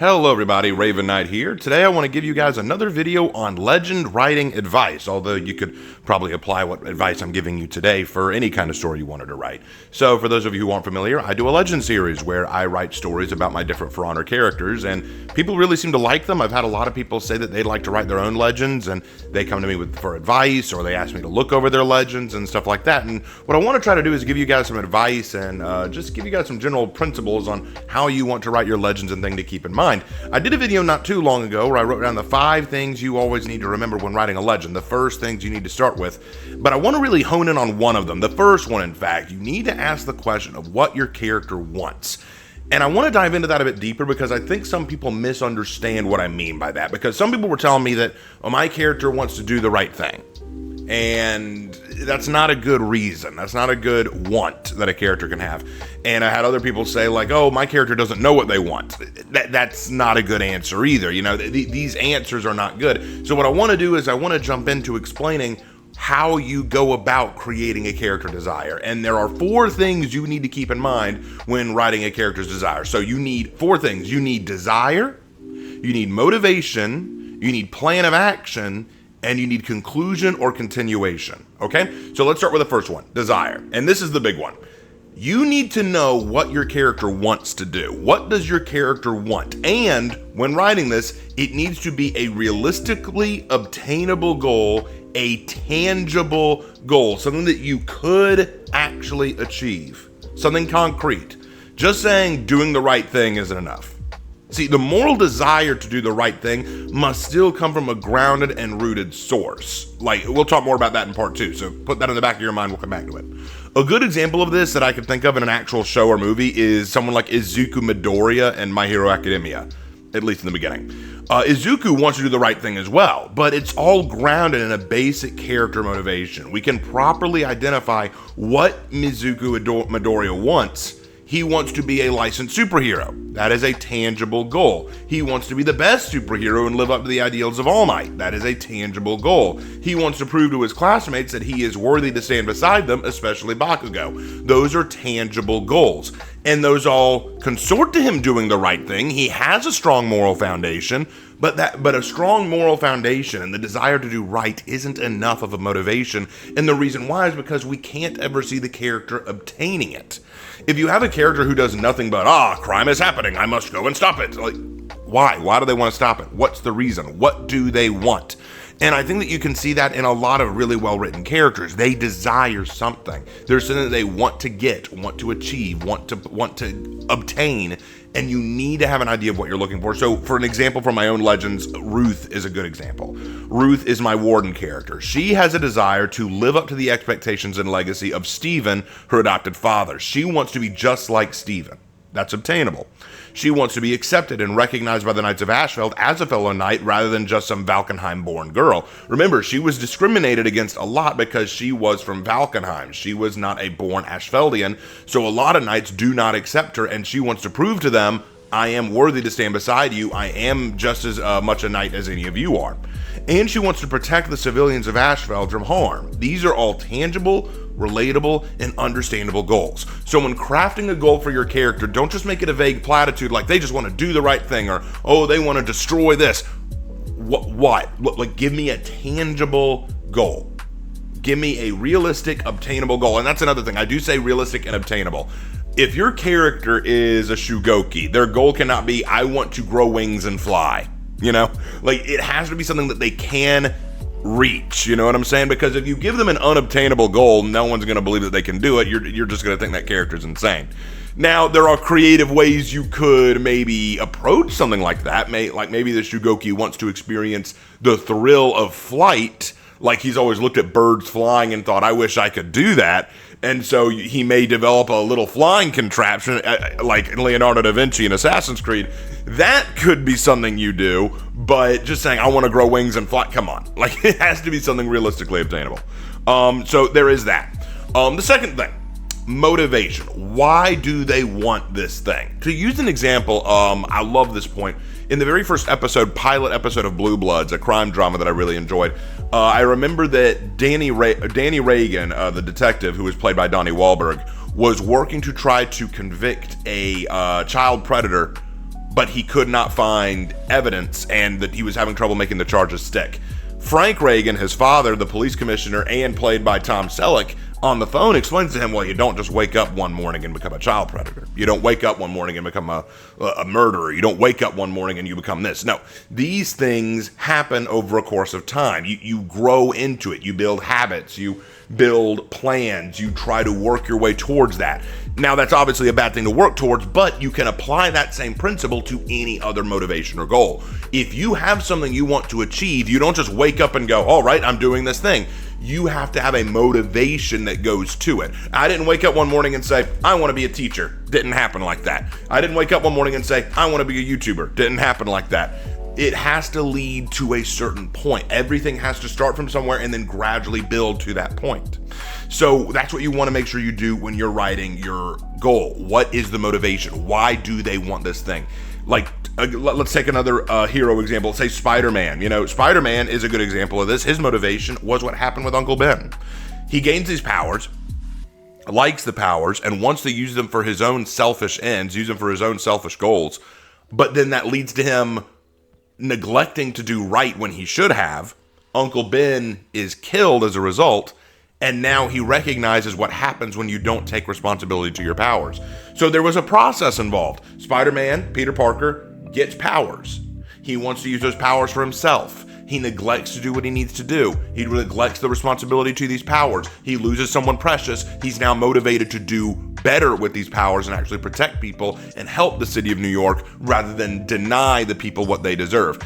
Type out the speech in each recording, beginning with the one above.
Hello everybody, Raven Knight here. Today I want to give you guys another video on legend writing advice, although you could probably apply what advice I'm giving you today for any kind of story you wanted to write. So for those of you who aren't familiar, I do a legend series where I write stories about my different For Honor characters, and people really seem to like them. I've had a lot of people say that they'd like to write their own legends, and they come to me for advice, or they ask me to look over their legends and stuff like that. And what I want to try to do is give you guys some advice and just give you guys some general principles on how you want to write your legends and things to keep in mind. I did a video not too long ago where I wrote down the 5 things you always need to remember when writing a legend, the first things you need to start with, but I want to really hone in on one of them. The first one, in fact, you need to ask the question of what your character wants. And I want to dive into that a bit deeper because I think some people misunderstand what I mean by that, because some people were telling me that, oh, my character wants to do the right thing. And that's not a good reason. That's not a good want that a character can have. And I had other people say like, oh, my character doesn't know what they want. That's not a good answer either. You know, these answers are not good. So what I want to do is I want to jump into explaining how you go about creating a character desire. And there are 4 things you need to keep in mind when writing a character's desire. So you need 4 things. You need desire, you need motivation, you need plan of action, and you need conclusion or continuation, okay? So let's start with the first one, desire. And this is the big one. You need to know what your character wants to do. What does your character want? And when writing this, it needs to be a realistically obtainable goal, a tangible goal, something that you could actually achieve, something concrete. Just saying doing the right thing isn't enough. See, the moral desire to do the right thing must still come from a grounded and rooted source. Like, we'll talk more about that in part 2, so put that in the back of your mind, we'll come back to it. A good example of this that I can think of in an actual show or movie is someone like Izuku Midoriya in My Hero Academia, at least in the beginning. Izuku wants to do the right thing as well, but it's all grounded in a basic character motivation. We can properly identify what Izuku Midoriya wants. He wants to be a licensed superhero. That is a tangible goal. He wants to be the best superhero and live up to the ideals of All Might. That is a tangible goal. He wants to prove to his classmates that he is worthy to stand beside them, especially Bakugo. Those are tangible goals. And those all consort to him doing the right thing. He has a strong moral foundation, but a strong moral foundation and the desire to do right isn't enough of a motivation. And the reason why is because we can't ever see the character obtaining it. If you have a character who does nothing but, crime is happening, I must go and stop it. Like, why? Why do they want to stop it? What's the reason? What do they want? And I think that you can see that in a lot of really well-written characters. They desire something. There's something that they want to get, want to achieve, want to obtain, and you need to have an idea of what you're looking for. So for an example from my own legends, Ruth is a good example. Ruth is my warden character. She has a desire to live up to the expectations and legacy of Stephen, her adopted father. She wants to be just like Stephen. That's obtainable. She wants to be accepted and recognized by the Knights of Ashfeld as a fellow knight rather than just some Valkenheim-born girl. Remember, she was discriminated against a lot because she was from Valkenheim. She was not a born Ashfeldian, so a lot of knights do not accept her, and she wants to prove to them, I am worthy to stand beside you. I am just as much a knight as any of you are. And she wants to protect the civilians of Ashfeld from harm. These are all tangible, relatable, and understandable goals. So when crafting a goal for your character, don't just make it a vague platitude like they just want to do the right thing or, oh, they want to destroy this. What? Like, give me a tangible goal. Give me a realistic, obtainable goal. And that's another thing. I do say realistic and obtainable. If your character is a Shugoki, their goal cannot be, I want to grow wings and fly. You know, like it has to be something that they can reach. You know what I'm saying? Because if you give them an unobtainable goal, no one's going to believe that they can do it. You're just going to think that character's insane. Now, there are creative ways you could maybe approach something like that. Like maybe the Shugoki wants to experience the thrill of flight. Like he's always looked at birds flying and thought, I wish I could do that. And so he may develop a little flying contraption like Leonardo da Vinci in Assassin's Creed. That could be something you do, but just saying, I want to grow wings and fly, come on. Like, it has to be something realistically obtainable. So there is that. The second thing, motivation. Why do they want this thing? To use an example, I love this point. In the very first pilot episode of Blue Bloods, a crime drama that I really enjoyed, I remember that Danny Reagan, the detective who was played by Donnie Wahlberg, was working to try to convict a child predator but he could not find evidence and that he was having trouble making the charges stick. Frank Reagan, his father, the police commissioner, and played by Tom Selleck, on the phone explains to him, well, you don't just wake up one morning and become a child predator. You don't wake up one morning and become a murderer. You don't wake up one morning and you become this. No, these things happen over a course of time. You grow into it. You build habits. You build plans. You try to work your way towards that. Now, that's obviously a bad thing to work towards, but you can apply that same principle to any other motivation or goal. If you have something you want to achieve, you don't just wake up and go, all right, I'm doing this thing. You have to have a motivation that goes to it. I didn't wake up one morning and say, I want to be a teacher. Didn't happen like that. I didn't wake up one morning and say, I want to be a YouTuber. Didn't happen like that. It has to lead to a certain point. Everything has to start from somewhere and then gradually build to that point. So that's what you want to make sure you do when you're writing your goal. What is the motivation? Why do they want this thing? Like, let's take another hero example. Say Spider-Man. You know, Spider-Man is a good example of this. His motivation was what happened with Uncle Ben. He gains these powers, likes the powers, and wants to use them for his own selfish ends, use them for his own selfish goals. But then that leads to him neglecting to do right when he should have. Uncle Ben is killed as a result, and now he recognizes what happens when you don't take responsibility to your powers. So there was a process involved. Spider-Man, Peter Parker, gets powers. He wants to use those powers for himself. He neglects to do what he needs to do. He neglects the responsibility to these powers. He loses someone precious. He's now motivated to do better with these powers and actually protect people and help the city of New York rather than deny the people what they deserve.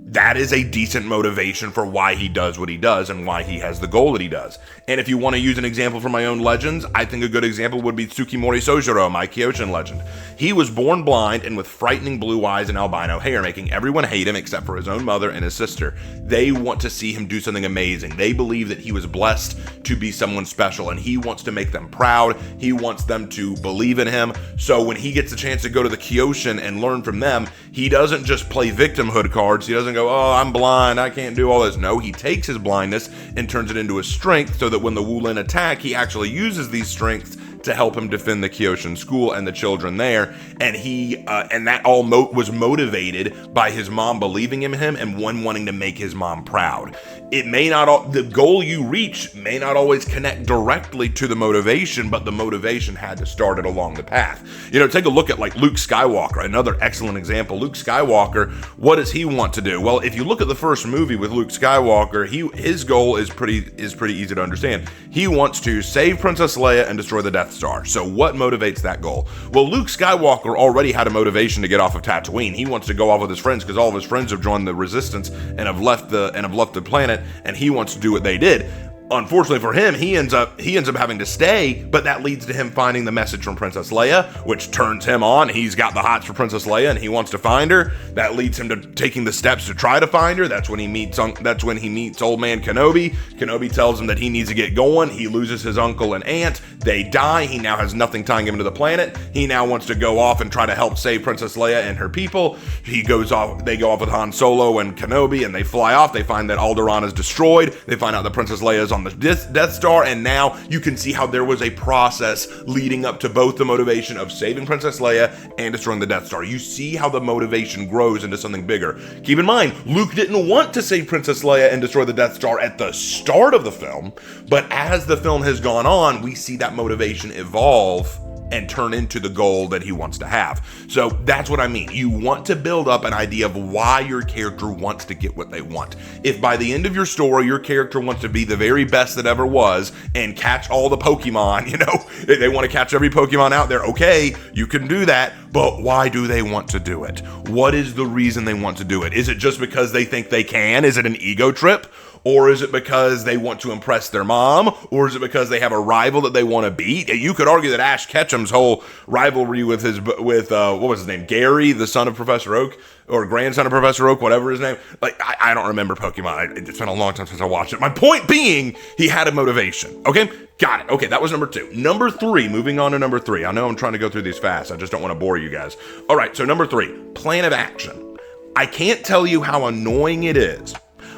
That is a decent motivation for why he does what he does and why he has the goal that he does. And if you want to use an example from my own legends, I think a good example would be Tsukimori Sojiro, my Kyoshin legend. He was born blind and with frightening blue eyes and albino hair, making everyone hate him except for his own mother and his sister. They want to see him do something amazing. They believe that he was blessed to be someone special, and he wants to make them proud. He wants them to believe in him. So when he gets a chance to go to the Kyoshin and learn from them, he doesn't just play victimhood cards. He doesn't go, oh, I'm blind, I can't do all this. No, he takes his blindness and turns it into a strength so that when the Wulin attack, he actually uses these strengths to help him defend the Kyoshin school and the children there. And and that all was motivated by his mom believing in him and one wanting to make his mom proud. It may not, the goal you reach may not always connect directly to the motivation, but the motivation had to start it along the path. You know, take a look at like Luke Skywalker, another excellent example. Luke Skywalker, what does he want to do? Well, if you look at the first movie with Luke Skywalker, his goal is pretty easy to understand. He wants to save Princess Leia and destroy the Death Star. So what motivates that goal? Well, Luke Skywalker already had a motivation to get off of Tatooine. He wants to go off with his friends because all of his friends have joined the Resistance and have left the planet, and he wants to do what they did. Unfortunately for him, he ends up having to stay, but that leads to him finding the message from Princess Leia, which turns him on. He's got the hots for Princess Leia, and he wants to find her. That leads him to taking the steps to try to find her. That's when he meets Old Man Kenobi. Kenobi tells him that he needs to get going. He loses his uncle and aunt. They die. He now has nothing tying him to the planet. He now wants to go off and try to help save Princess Leia and her people. They go off with Han Solo and Kenobi, and they fly off. They find that Alderaan is destroyed. They find out that Princess Leia is on the Death Star, and now you can see how there was a process leading up to both the motivation of saving Princess Leia and destroying the Death Star. You see how the motivation grows into something bigger. Keep in mind, Luke didn't want to save Princess Leia and destroy the Death Star at the start of the film, but as the film has gone on, we see that motivation evolve and turn into the goal that he wants to have. So that's what I mean. You want to build up an idea of why your character wants to get what they want. If by the end of your story, your character wants to be the very best that ever was and catch all the Pokemon, they want to catch every Pokemon out there, okay, you can do that, but why do they want to do it? What is the reason they want to do it? Is it just because they think they can? Is it an ego trip? Or is it because they want to impress their mom? Or is it because they have a rival that they want to beat? You could argue that Ash Ketchum's whole rivalry with what was his name? Gary, the son of Professor Oak, or grandson of Professor Oak, whatever his name. Like, I don't remember Pokemon. It's been a long time since I watched it. My point being, he had a motivation. Okay? Got it. Okay, that was number 2. Number 3, moving on to number 3. I know I'm trying to go through these fast. I just don't want to bore you guys. All right, so number 3, plan of action. I can't tell you how annoying it is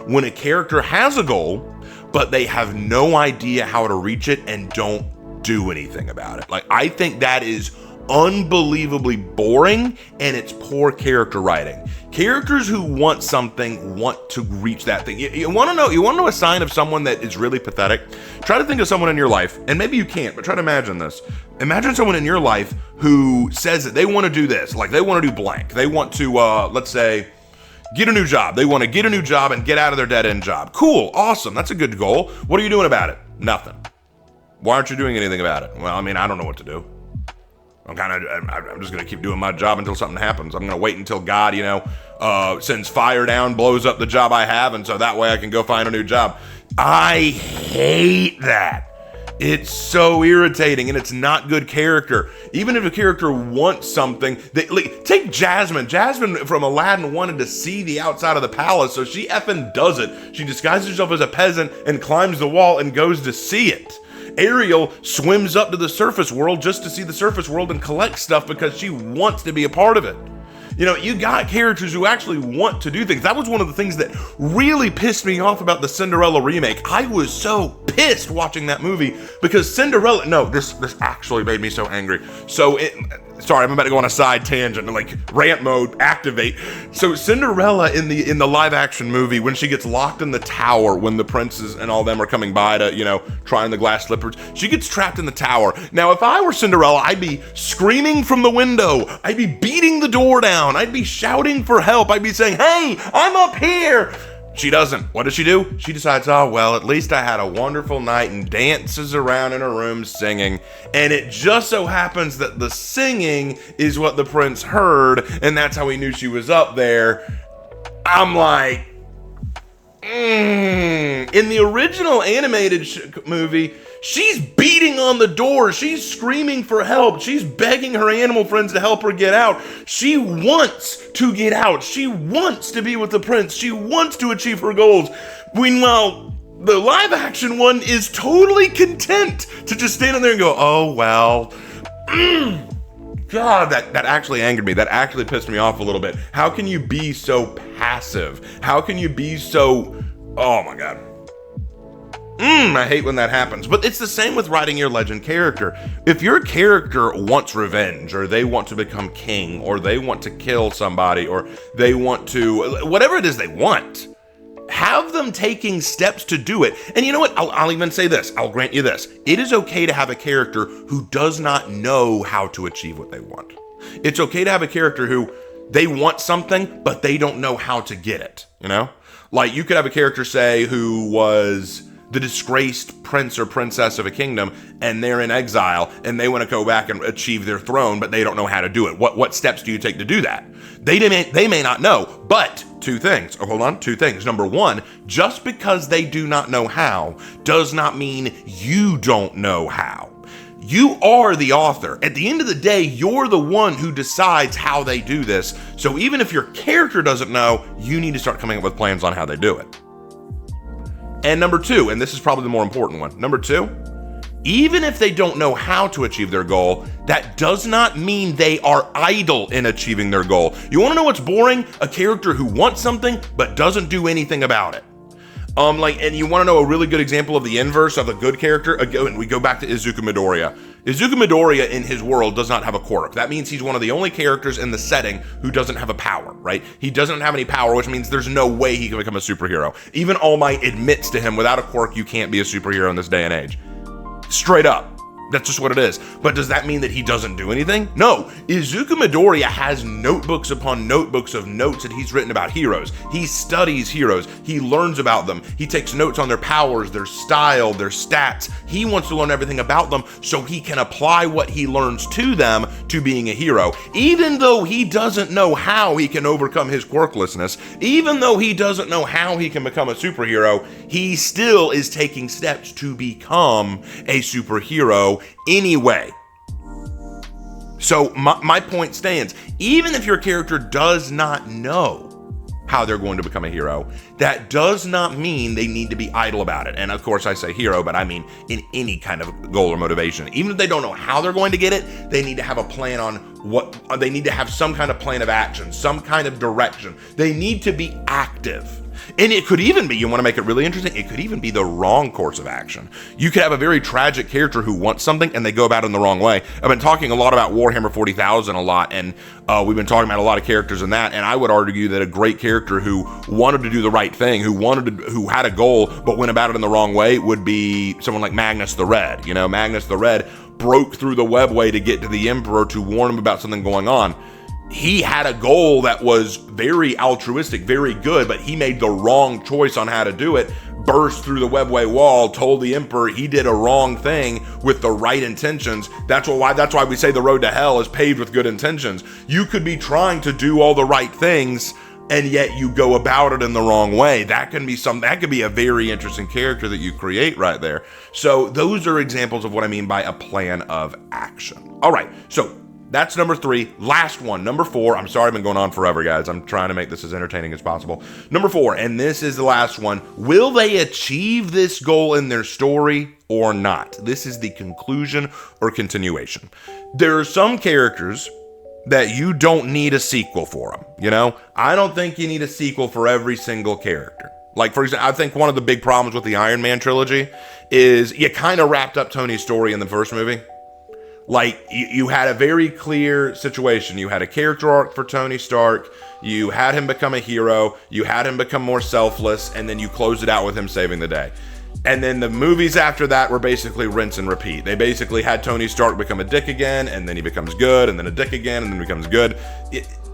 when a character has a goal, but they have no idea how to reach it and don't do anything about it. Like, I think that is unbelievably boring, and it's poor character writing. Characters who want something want to reach that thing. You want to know a sign of someone that is really pathetic? Try to think of someone in your life, and maybe you can't, but try to imagine this. Imagine someone in your life who says that they want to do this, like they want to do blank. They want to, let's say, get a new job. They want to get a new job and get out of their dead-end job. Cool, awesome, that's a good goal. What are you doing about it? Nothing. Why aren't you doing anything about it? Well, I mean, I don't know what to do. I'm just going to keep doing my job until something happens. I'm going to wait until God, sends fire down, blows up the job I have, and so that way I can go find a new job. I hate that. It's so irritating, and it's not good character. Even if a character wants something, take Jasmine. Jasmine from Aladdin wanted to see the outside of the palace, so she effing does it. She disguises herself as a peasant and climbs the wall and goes to see it. Ariel swims up to the surface world just to see the surface world and collect stuff because she wants to be a part of it. You got characters who actually want to do things. That was one of the things that really pissed me off about the Cinderella remake. I was so pissed watching that movie because this actually made me so angry. Sorry, I'm about to go on a side tangent, like rant mode, activate. So Cinderella in the live action movie, when she gets locked in the tower, when the princes and all them are coming by to, try on the glass slippers, she gets trapped in the tower. Now, if I were Cinderella, I'd be screaming from the window. I'd be beating the door down. I'd be shouting for help. I'd be saying, hey, I'm up here. She doesn't. What does she do? She decides, oh, well, at least I had a wonderful night, and dances around in her room singing. And it just so happens that the singing is what the prince heard, and that's how he knew she was up there. I'm like, In the original animated movie, she's beating on the door. She's screaming for help. She's begging her animal friends to help her get out. She wants to get out. She wants to be with the prince. She wants to achieve her goals. Meanwhile, the live action one is totally content to just stand in there and go, oh, well. God, that actually angered me. That actually pissed me off a little bit. How can you be so passive? How can you be so... Oh my God. I hate when that happens. But it's the same with writing your legend character. If your character wants revenge, or they want to become king, or they want to kill somebody, or they want to... Whatever it is they want, have them taking steps to do it. And you know what? I'll even say this. I'll grant you this. It is okay to have a character who does not know how to achieve what they want. It's okay to have a character who they want something, but they don't know how to get it, you know? Like, you could have a character, say, who was the disgraced prince or princess of a kingdom, and they're in exile, and they want to go back and achieve their throne, but they don't know how to do it. What steps do you take to do that? They may not know, but two things. Number one, just because they do not know how does not mean you don't know how. You are the author. At the end of the day, you're the one who decides how they do this. So even if your character doesn't know, you need to start coming up with plans on how they do it. And number two, and this is probably the more important one. Number two, even if they don't know how to achieve their goal, that does not mean they are idle in achieving their goal. You want to know what's boring? A character who wants something but doesn't do anything about it. And you want to know a really good example of the inverse of a good character? Again, we go back to Izuku Midoriya. Izuku Midoriya in his world does not have a quirk. That means he's one of the only characters in the setting who doesn't have a power, right? He doesn't have any power, which means there's no way he can become a superhero. Even All Might admits to him, without a quirk, you can't be a superhero in this day and age. Straight up. That's just what it is. But does that mean that he doesn't do anything? No. Izuku Midoriya has notebooks upon notebooks of notes that he's written about heroes. He studies heroes. He learns about them. He takes notes on their powers, their style, their stats. He wants to learn everything about them so he can apply what he learns to them to being a hero. Even though he doesn't know how he can overcome his quirklessness, even though he doesn't know how he can become a superhero, he still is taking steps to become a superhero anyway. So my point stands. Even if your character does not know how they're going to become a hero, that does not mean they need to be idle about it. And of course I say hero, but I mean in any kind of goal or motivation. Even if they don't know how they're going to get it, they need to have a plan on they need to have some kind of plan of action, some kind of direction. They need to be active. And it could even be, you want to make it really interesting, it could even be the wrong course of action. You could have a very tragic character who wants something and they go about it in the wrong way. I've been talking a lot about Warhammer 40,000 a lot, and we've been talking about a lot of characters in that, and I would argue that a great character who wanted to do the right thing, who had a goal but went about it in the wrong way, would be someone like Magnus the Red. You know, Magnus the Red broke through the webway to get to the Emperor to warn him about something going on. He had a goal that was very altruistic, very good, but he made the wrong choice on how to do it, burst through the webway wall, told the Emperor he did a wrong thing with the right intentions. That's why we say the road to hell is paved with good intentions. You could be trying to do all the right things, and yet you go about it in the wrong way. That could be a very interesting character that you create right there. So those are examples of what I mean by a plan of action. All right, so that's number 3. Last one, number 4. I'm sorry I've been going on forever, guys. I'm trying to make this as entertaining as possible. Number 4, and this is the last one. Will they achieve this goal in their story or not? This is the conclusion or continuation. There are some characters that you don't need a sequel for them. You know, I don't think you need a sequel for every single character. Like, for example, I think one of the big problems with the Iron Man trilogy is you kind of wrapped up Tony's story in the first movie. Like, you had a very clear situation. You had a character arc for Tony Stark. You had him become a hero. You had him become more selfless. And then you closed it out with him saving the day. And then the movies after that were basically rinse and repeat. They basically had Tony Stark become a dick again, and then he becomes good, and then a dick again, and then becomes good.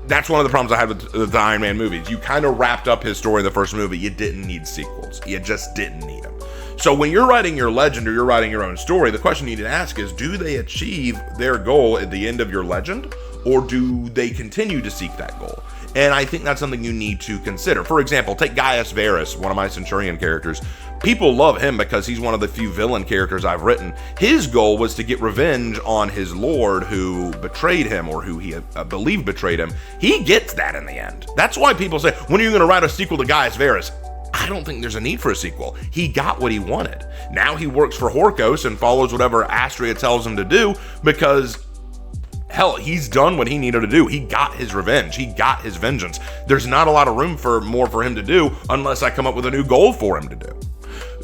That's one of the problems I had with the Iron Man movies. You kind of wrapped up his story in the first movie. You didn't need sequels. You just didn't need them. So when you're writing your legend or you're writing your own story, the question you need to ask is, do they achieve their goal at the end of your legend, or do they continue to seek that goal? And I think that's something you need to consider. For example, take Gaius Varus, one of my Centurion characters. People love him because he's one of the few villain characters I've written. His goal was to get revenge on his lord who betrayed him, or who he believed betrayed him. He gets that in the end. That's why people say, when are you going to write a sequel to Gaius Varus? I don't think there's a need for a sequel. He got what he wanted. Now he works for Horkos and follows whatever Astria tells him to do, because hell, he's done what he needed to do. He got his revenge. He got his vengeance. There's not a lot of room for more for him to do unless I come up with a new goal for him to do.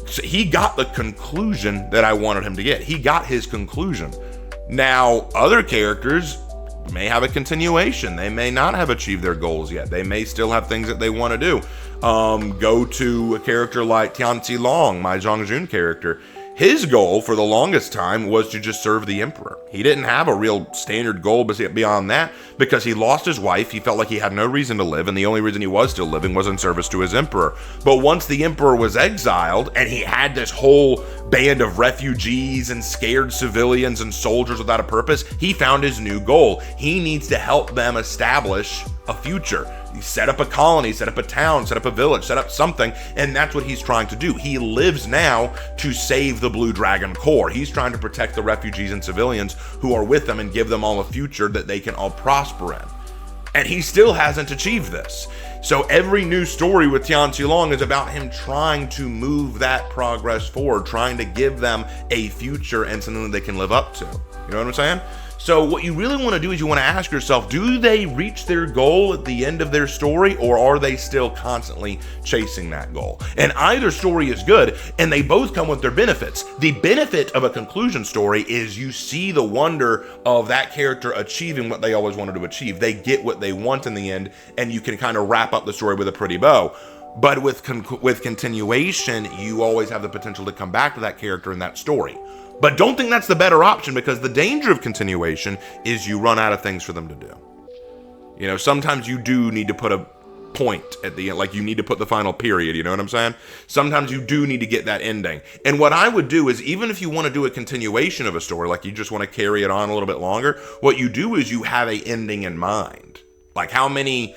So he got the conclusion that I wanted him to get. He got his conclusion. Now, other characters may have a continuation. They may not have achieved their goals yet. They may still have things that they want to do. Go to a character like Tianzi Long, my Zhang Jun character. His goal for the longest time was to just serve the Emperor. He didn't have a real standard goal beyond that, because he lost his wife. He felt like he had no reason to live, and the only reason he was still living was in service to his Emperor. But once the Emperor was exiled, and he had this whole band of refugees and scared civilians and soldiers without a purpose, he found his new goal. He needs to help them establish a future. Set up a colony, set up a town, set up a village, set up something, and that's what he's trying to do. He lives now to save the Blue Dragon Corps. He's trying to protect the refugees and civilians who are with them and give them all a future that they can all prosper in. And he still hasn't achieved this. So every new story with Tianzi Long is about him trying to move that progress forward, trying to give them a future and something that they can live up to. You know what I'm saying? So what you really want to do is you want to ask yourself, do they reach their goal at the end of their story, or are they still constantly chasing that goal? And either story is good, and they both come with their benefits. The benefit of a conclusion story is you see the wonder of that character achieving what they always wanted to achieve. They get what they want in the end, and you can kind of wrap up the story with a pretty bow. But with continuation, you always have the potential to come back to that character in that story. But don't think that's the better option, because the danger of continuation is you run out of things for them to do. You know, sometimes you do need to put a point at the end, like you need to put the final period, you know what I'm saying? Sometimes you do need to get that ending. And what I would do is, even if you want to do a continuation of a story, like you just want to carry it on a little bit longer, what you do is you have a ending in mind. Like, how many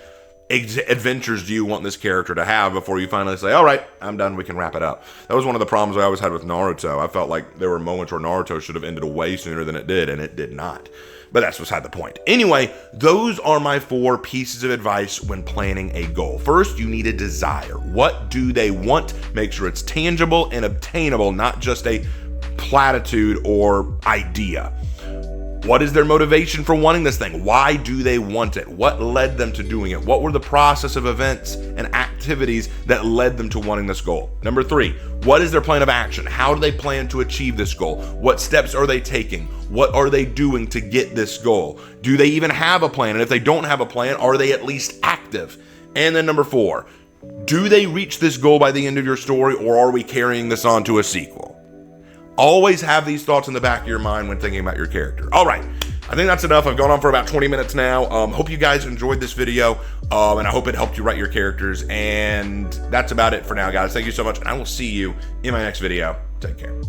adventures do you want this character to have before you finally say, all right, I'm done, we can wrap it up? That was one of the problems I always had with Naruto. I felt like there were moments where Naruto should have ended way sooner than it did, and it did not. But that's beside the point. Anyway, those are my 4 pieces of advice when planning a goal. First, you need a desire. What do they want? Make sure it's tangible and obtainable, not just a platitude or idea. What is their motivation for wanting this thing? Why do they want it? What led them to doing it? What were the process of events and activities that led them to wanting this goal? Number 3, what is their plan of action? How do they plan to achieve this goal? What steps are they taking? What are they doing to get this goal? Do they even have a plan? And if they don't have a plan, are they at least active? And then number 4, do they reach this goal by the end of your story, or are we carrying this on to a sequel? Always have these thoughts in the back of your mind when thinking about your character. All right, I think that's enough. I've gone on for about 20 minutes now. Hope you guys enjoyed this video, and I hope it helped you write your characters. And that's about it for now, guys. Thank you so much, and I will see you in my next video. Take care.